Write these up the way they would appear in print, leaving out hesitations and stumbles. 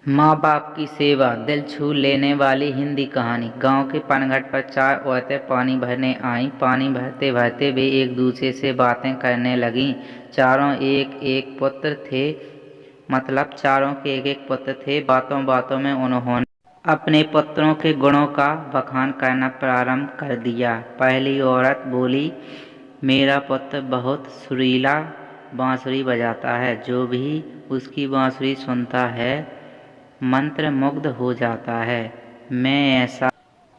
माँ बाप की सेवा दिल छू लेने वाली हिंदी कहानी। गांव के पनघट पर चार औरतें पानी भरने आईं। पानी भरते भरते वे एक दूसरे से बातें करने लगीं। चारों एक एक पुत्र थे, मतलब चारों के एक एक पुत्र थे। बातों बातों में उन्होंने अपने पुत्रों के गुणों का बखान करना प्रारंभ कर दिया। पहली औरत बोली, मेरा पुत्र बहुत सुरीला बांसुरी बजाता है। जो भी उसकी बांसुरी सुनता है मंत्रमुग्ध हो जाता है। मैं ऐसा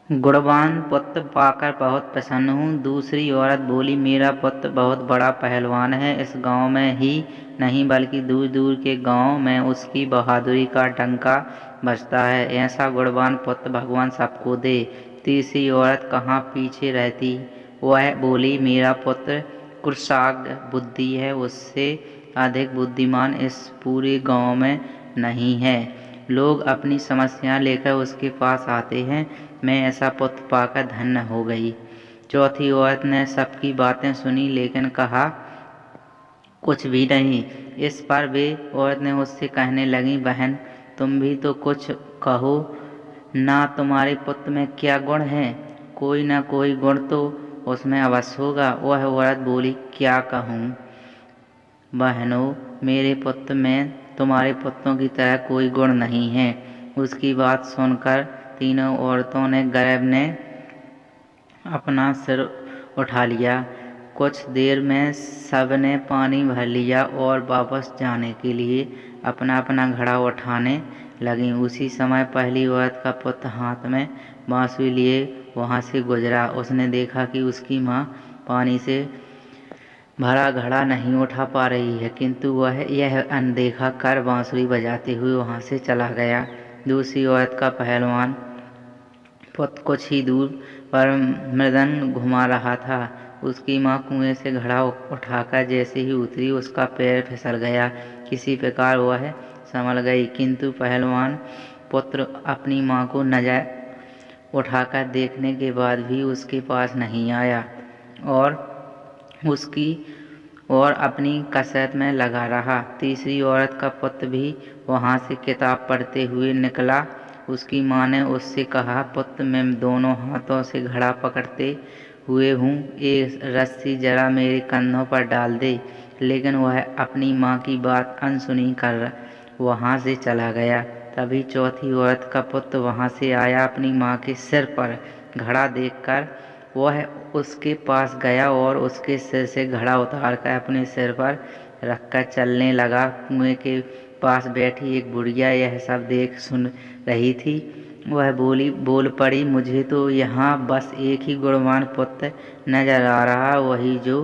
गुणवान पुत्र पाकर बहुत प्रसन्न हूँ। दूसरी औरत बोली, मेरा पुत्र बहुत बड़ा पहलवान है। इस गांव में ही नहीं बल्कि दूर दूर के गांव में उसकी बहादुरी का डंका बजता है। ऐसा गुणवान पुत्र भगवान सबको दे। तीसरी औरत कहाँ पीछे रहती, वह बोली, मेरा पुत्र कुशाग्र बुद्धि है, उससे अधिक बुद्धिमान इस पूरे गांव में नहीं है। लोग अपनी समस्याएं लेकर उसके पास आते हैं। मैं ऐसा पुत्र पाकर धन्य हो गई। चौथी औरत ने सबकी बातें सुनी लेकिन कहा कुछ भी नहीं। इस पर वे औरत ने उससे कहने लगी, बहन तुम भी तो कुछ कहो ना, तुम्हारे पुत्र में क्या गुण है? कोई ना कोई गुण तो उसमें अवश्य होगा। वह औरत बोली, क्या कहूँ बहनों, मेरे पुत्र में तुम्हारे पुत्रों की तरह कोई गुण नहीं है। उसकी बात सुनकर तीनों औरतों ने गर्व ने अपना सिर उठा लिया। कुछ देर में सबने पानी भर लिया और वापस जाने के लिए अपना अपना घड़ा उठाने लगीं। उसी समय पहली औरत का पुत्र हाथ में बांसुरी लिए वहाँ से गुजरा। उसने देखा कि उसकी माँ पानी से भरा घड़ा नहीं उठा पा रही है, किंतु वह यह अनदेखा कर बांसुरी बजाते हुए वहाँ से चला गया। दूसरी औरत का पहलवान पुत्र कुछ ही दूर पर मृदंग घुमा रहा था। उसकी माँ कुएं से घड़ा उठाकर जैसे ही उतरी, उसका पैर फिसल गया। किसी प्रकार वह संभल गई, किंतु पहलवान पुत्र अपनी माँ को नजर उठाकर देखने के बाद भी उसके पास नहीं आया और अपनी कसरत में लगा रहा। तीसरी औरत का पुत्र भी वहाँ से किताब पढ़ते हुए निकला। उसकी माँ ने उससे कहा, पुत्र मैं दोनों हाथों से घड़ा पकड़ते हुए हूँ, एक रस्सी जरा मेरे कंधों पर डाल दे। लेकिन वह अपनी माँ की बात अनसुनी कर वहाँ से चला गया। तभी चौथी औरत का पुत्र वहाँ से आया। अपनी माँ के सिर पर घड़ा देखकर वह उसके पास गया और उसके सिर से घड़ा उतारकर अपने सिर पर रखकर चलने लगा। कुएं के पास बैठी एक बुढ़िया यह सब देख सुन रही थी। वह बोल पड़ी, मुझे तो यहाँ बस एक ही गुणवान पुत्र नजर आ रहा, वही जो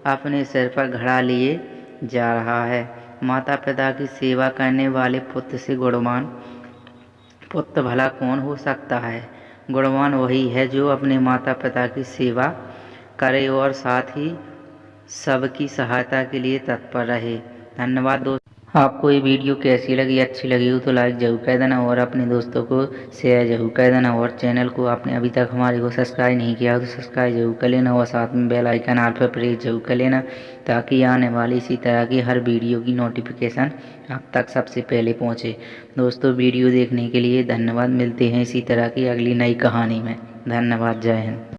अपने सिर पर घड़ा लिए जा रहा है। माता पिता की सेवा करने वाले पुत्र से गुणवान पुत्र भला कौन हो सकता है? गुणवान वही है जो अपने माता पिता की सेवा करे और साथ ही सबकी सहायता के लिए तत्पर रहे। धन्यवाद दोस्तों। आपको ये वीडियो कैसी लगी, अच्छी लगी हो तो लाइक जरूर कर देना और अपने दोस्तों को शेयर जरूर कर देना। और चैनल को आपने अभी तक हमारे को सब्सक्राइब नहीं किया हो तो सब्सक्राइब जरूर कर लेना और साथ में बेल आइकन आल पर प्रेस जरूर कर लेना, ताकि आने वाली इसी तरह की हर वीडियो की नोटिफिकेशन आप तक सबसे पहले पहुँचे। दोस्तों वीडियो देखने के लिए धन्यवाद। मिलते हैं इसी तरह की अगली नई कहानी में। धन्यवाद। जय हिंद।